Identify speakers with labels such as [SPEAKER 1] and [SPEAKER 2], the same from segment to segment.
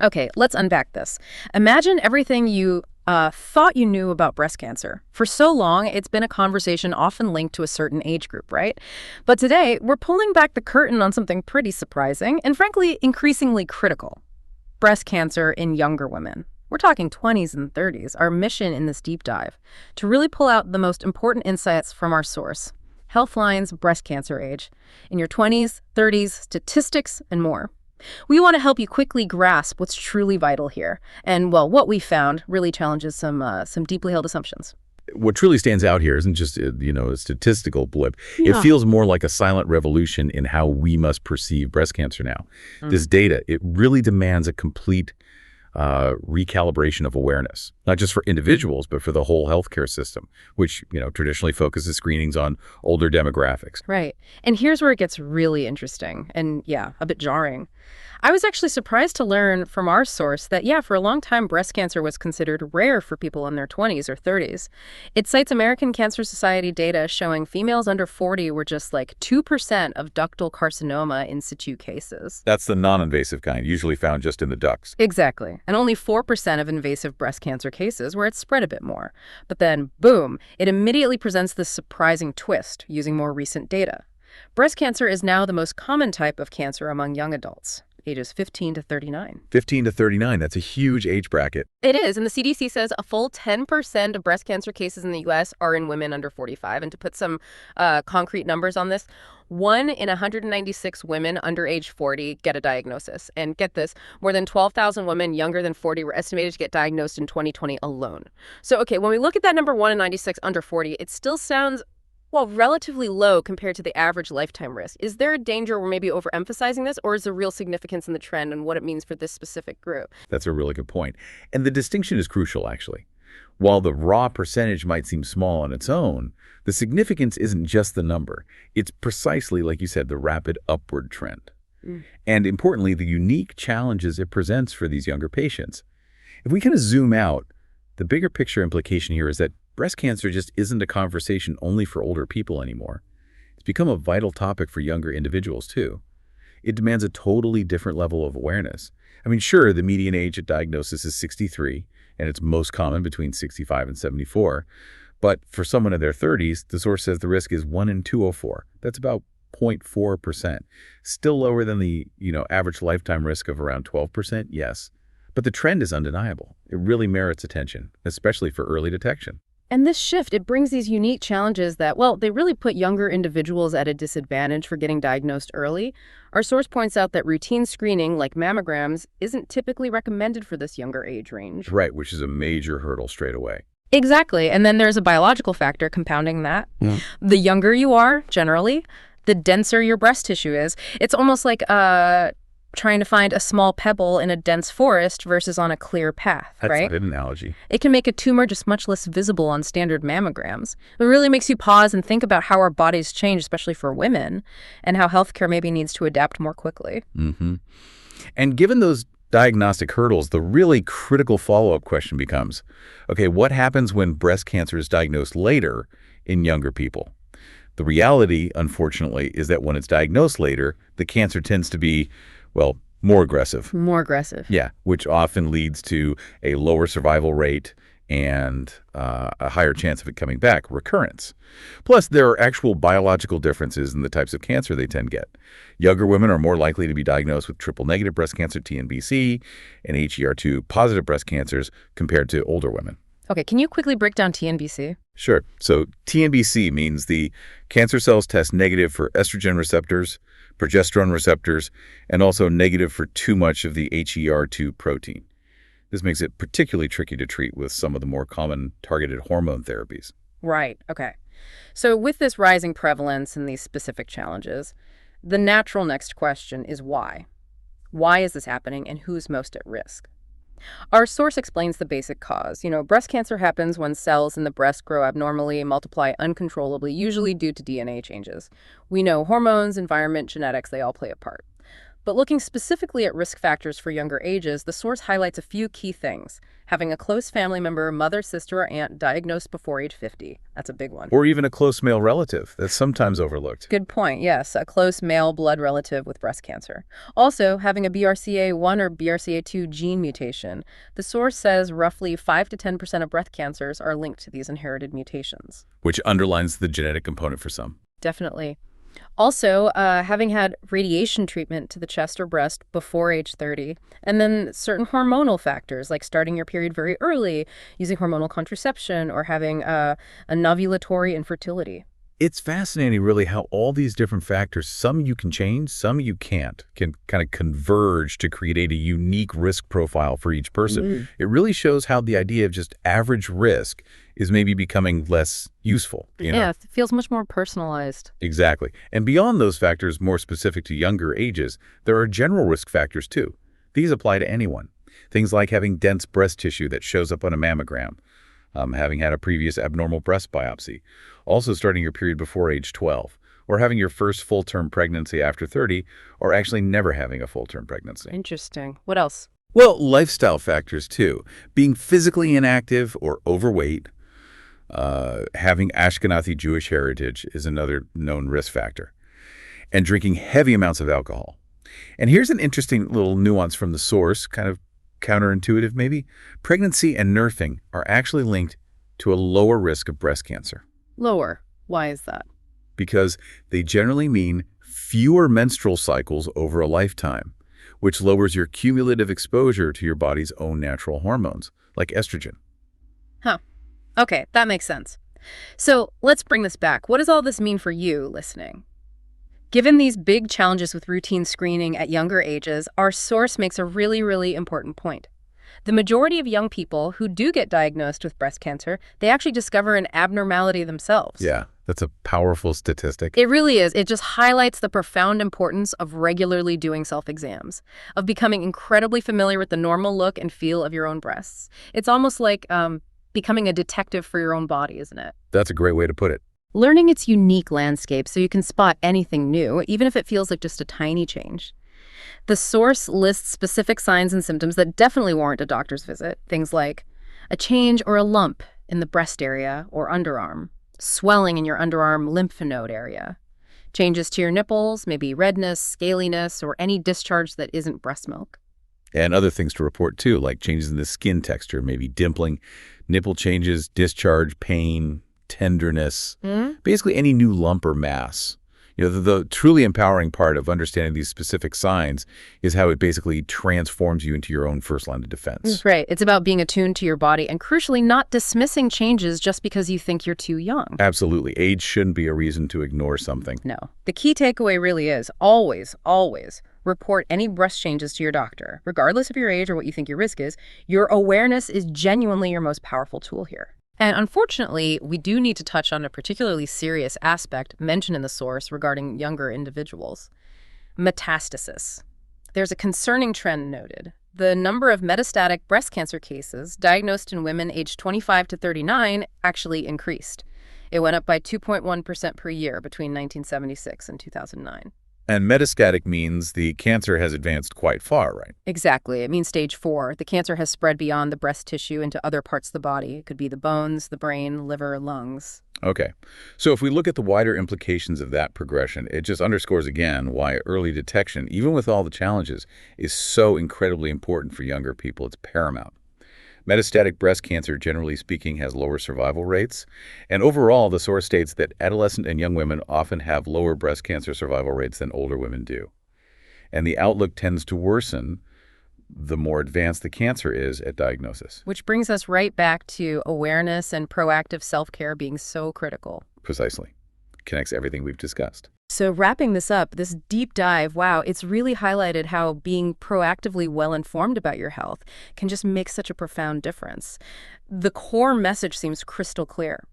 [SPEAKER 1] Okay, let's unpack this. Imagine everything you thought you knew about breast cancer. For so long, it's been a conversation often linked to a certain age group, right? But today, we're pulling back the curtain on something pretty surprising and frankly, increasingly critical. Breast cancer in younger women. We're talking 20s and 30s. Our mission in this deep dive to really pull out the most important insights from our source. Healthline's breast cancer age. In your 20s, 30s, statistics, and more. We want to help you quickly grasp what's truly vital here. And, well, what we found really challenges some deeply held assumptions.
[SPEAKER 2] What truly stands out here isn't just, a statistical blip. It
[SPEAKER 1] Yeah.
[SPEAKER 2] feels more like a silent revolution in how we must perceive breast cancer now. This data, it really demands a complete recalibration of awareness, not just for individuals, but for the whole healthcare system, which, traditionally focuses screenings on older demographics.
[SPEAKER 1] Right. And here's where it gets really interesting and, yeah, a bit jarring. I was actually surprised to learn from our source that, yeah, for a long time, breast cancer was considered rare for people in their 20s or 30s. It cites American Cancer Society data showing females under 40 were just like 2% of ductal carcinoma in situ cases.
[SPEAKER 2] That's the non-invasive kind, usually found just in the ducts.
[SPEAKER 1] Exactly. And only 4% of invasive breast cancer cases where it's spread a bit more. But then, boom, it immediately presents this surprising twist using more recent data. Breast cancer is now the most common type of cancer among young adults, ages 15 to 39.
[SPEAKER 2] 15 to 39, that's a huge age bracket.
[SPEAKER 1] It is, and the CDC says a full 10% of breast cancer cases in the U.S. are in women under 45. And to put some concrete numbers on this, 1 in 196 women under age 40 get a diagnosis. And get this, more than 12,000 women younger than 40 were estimated to get diagnosed in 2020 alone. So, okay, when we look at that number 1 in 96 under 40, it still sounds, well, relatively low compared to the average lifetime risk. Is there a danger we're maybe overemphasizing this, or is there real significance in the trend and what it means for this specific group?
[SPEAKER 2] That's a really good point. And the distinction is crucial, actually. While the raw percentage might seem small on its own, the significance isn't just the number. It's precisely, like you said, the rapid upward trend. And importantly, the unique challenges it presents for these younger patients. If we kind of zoom out, the bigger picture implication here is that breast cancer just isn't a conversation only for older people anymore. It's become a vital topic for younger individuals, too. It demands a totally different level of awareness. I mean, sure, the median age at diagnosis is 63, and it's most common between 65 and 74. But for someone in their 30s, the source says the risk is 1 in 204. That's about 0.4%. Still lower than the, average lifetime risk of around 12%, yes. But the trend is undeniable. It really merits attention, especially for early detection.
[SPEAKER 1] And this shift, it brings these unique challenges that, well, they really put younger individuals at a disadvantage for getting diagnosed early. Our source points out that routine screening, like mammograms, isn't typically recommended for this younger age range.
[SPEAKER 2] Right, which is a major hurdle straight away.
[SPEAKER 1] Exactly. And then there's a biological factor compounding that.
[SPEAKER 2] Yeah.
[SPEAKER 1] The younger you are, generally, the denser your breast tissue is. It's almost like trying to find a small pebble in a dense forest versus on a clear path,
[SPEAKER 2] That's
[SPEAKER 1] right?
[SPEAKER 2] a good analogy.
[SPEAKER 1] It can make a tumor just much less visible on standard mammograms. It really makes you pause and think about how our bodies change, especially for women, and how healthcare maybe needs to adapt more quickly.
[SPEAKER 2] And given those diagnostic hurdles, the really critical follow-up question becomes, okay, what happens when breast cancer is diagnosed later in younger people? The reality, unfortunately, is that when it's diagnosed later, the cancer tends to be, well, more aggressive.
[SPEAKER 1] More aggressive.
[SPEAKER 2] Yeah, which often leads to a lower survival rate and a higher chance of it coming back, recurrence. Plus, there are actual biological differences in the types of cancer they tend to get. Younger women are more likely to be diagnosed with triple-negative breast cancer, TNBC, and HER2-positive breast cancers compared to older women.
[SPEAKER 1] Okay, can you quickly break down TNBC?
[SPEAKER 2] Sure. So TNBC means the cancer cells test negative for estrogen receptors, progesterone receptors, and also negative for too much of the HER2 protein. This makes it particularly tricky to treat with some of the more common targeted hormone therapies.
[SPEAKER 1] Right, okay. So with this rising prevalence and these specific challenges, the natural next question is why? Why is this happening and who's most at risk? Our source explains the basic cause. Breast cancer happens when cells in the breast grow abnormally, multiply uncontrollably, usually due to DNA changes. We know hormones, environment, genetics, they all play a part. But looking specifically at risk factors for younger ages, the source highlights a few key things. Having a close family member, mother, sister, or aunt diagnosed before age 50. That's a big one.
[SPEAKER 2] Or even a close male relative that's sometimes overlooked.
[SPEAKER 1] Good point, yes. A close male blood relative with breast cancer. Also, having a BRCA1 or BRCA2 gene mutation. The source says roughly 5 to 10% of breast cancers are linked to these inherited mutations.
[SPEAKER 2] Which underlines the genetic component for some.
[SPEAKER 1] Definitely. Also, having had radiation treatment to the chest or breast before age 30, and then certain hormonal factors like starting your period very early, using hormonal contraception, or having a novulatory infertility.
[SPEAKER 2] It's fascinating, really, how all these different factors, some you can change, some you can't, can kind of converge to create a unique risk profile for each person. It really shows how the idea of just average risk is maybe becoming less useful.
[SPEAKER 1] Yeah, it feels much more personalized.
[SPEAKER 2] Exactly. And beyond those factors more specific to younger ages, there are general risk factors too. These apply to anyone. Things like having dense breast tissue that shows up on a mammogram, having had a previous abnormal breast biopsy, also starting your period before age 12, or having your first full-term pregnancy after 30, or actually never having a full-term pregnancy.
[SPEAKER 1] Interesting. What else?
[SPEAKER 2] Well, lifestyle factors too. Being physically inactive or overweight, having Ashkenazi Jewish heritage is another known risk factor, and drinking heavy amounts of alcohol. And here's an interesting little nuance from the source, kind of counterintuitive maybe. Pregnancy and nursing are actually linked to a lower risk of breast cancer.
[SPEAKER 1] Lower. Why is that?
[SPEAKER 2] Because they generally mean fewer menstrual cycles over a lifetime, which lowers your cumulative exposure to your body's own natural hormones, like estrogen.
[SPEAKER 1] Huh. Okay, that makes sense. So let's bring this back. What does all this mean for you listening? Given these big challenges with routine screening at younger ages, our source makes a really, really important point. The majority of young people who do get diagnosed with breast cancer, they actually discover an abnormality themselves.
[SPEAKER 2] Yeah, that's a powerful statistic.
[SPEAKER 1] It really is. It just highlights the profound importance of regularly doing self-exams, of becoming incredibly familiar with the normal look and feel of your own breasts. It's almost like becoming a detective for your own body, isn't it?
[SPEAKER 2] That's a great way to put it.
[SPEAKER 1] Learning its unique landscape so you can spot anything new, even if it feels like just a tiny change. The source lists specific signs and symptoms that definitely warrant a doctor's visit. Things like a change or a lump in the breast area or underarm, swelling in your underarm lymph node area, changes to your nipples, maybe redness, scaliness, or any discharge that isn't breast milk.
[SPEAKER 2] And other things to report too, like changes in the skin texture, maybe dimpling, nipple changes, discharge, pain, tenderness, basically any new lump or mass. You know, the truly empowering part of understanding these specific signs is how it basically transforms you into your own first line of defense.
[SPEAKER 1] Right. It's about being attuned to your body and, crucially, not dismissing changes just because you think you're too young.
[SPEAKER 2] Absolutely. Age shouldn't be a reason to ignore something.
[SPEAKER 1] No. The key takeaway really is always, always report any breast changes to your doctor. Regardless of your age or what you think your risk is, your awareness is genuinely your most powerful tool here. And unfortunately, we do need to touch on a particularly serious aspect mentioned in the source regarding younger individuals: metastasis. There's a concerning trend noted. The number of metastatic breast cancer cases diagnosed in women aged 25 to 39 actually increased. It went up by 2.1% per year between 1976 and 2009.
[SPEAKER 2] And metastatic means the cancer has advanced quite far, right?
[SPEAKER 1] Exactly. It means stage 4. The cancer has spread beyond the breast tissue into other parts of the body. It could be the bones, the brain, liver, lungs.
[SPEAKER 2] Okay. So if we look at the wider implications of that progression, it just underscores again why early detection, even with all the challenges, is so incredibly important for younger people. It's paramount. Metastatic breast cancer, generally speaking, has lower survival rates. And overall, the source states that adolescent and young women often have lower breast cancer survival rates than older women do. And the outlook tends to worsen the more advanced the cancer is at diagnosis.
[SPEAKER 1] Which brings us right back to awareness and proactive self-care being so critical.
[SPEAKER 2] Precisely. Connects everything we've discussed.
[SPEAKER 1] So wrapping this up, this deep dive, wow, it's really highlighted how being proactively well-informed about your health can just make such a profound difference. The core message seems crystal clear.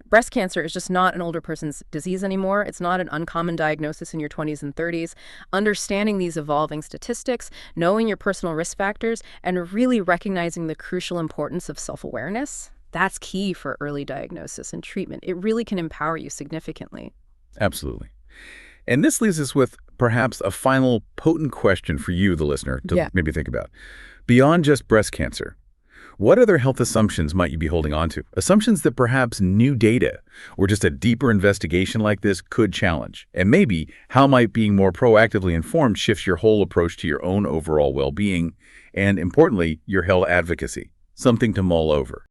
[SPEAKER 1] Breast cancer is just not an older person's disease anymore. It's not an uncommon diagnosis in your 20s and 30s. Understanding these evolving statistics, knowing your personal risk factors, and really recognizing the crucial importance of self-awareness, that's key for early diagnosis and treatment. It really can empower you significantly.
[SPEAKER 2] Absolutely. And this leaves us with perhaps a final potent question for you, the listener, to
[SPEAKER 1] Yeah.
[SPEAKER 2] maybe think about. Beyond just breast cancer, what other health assumptions might you be holding on to? Assumptions that perhaps new data or just a deeper investigation like this could challenge. And maybe how might being more proactively informed shifts your whole approach to your own overall well-being and, importantly, your health advocacy. Something to mull over.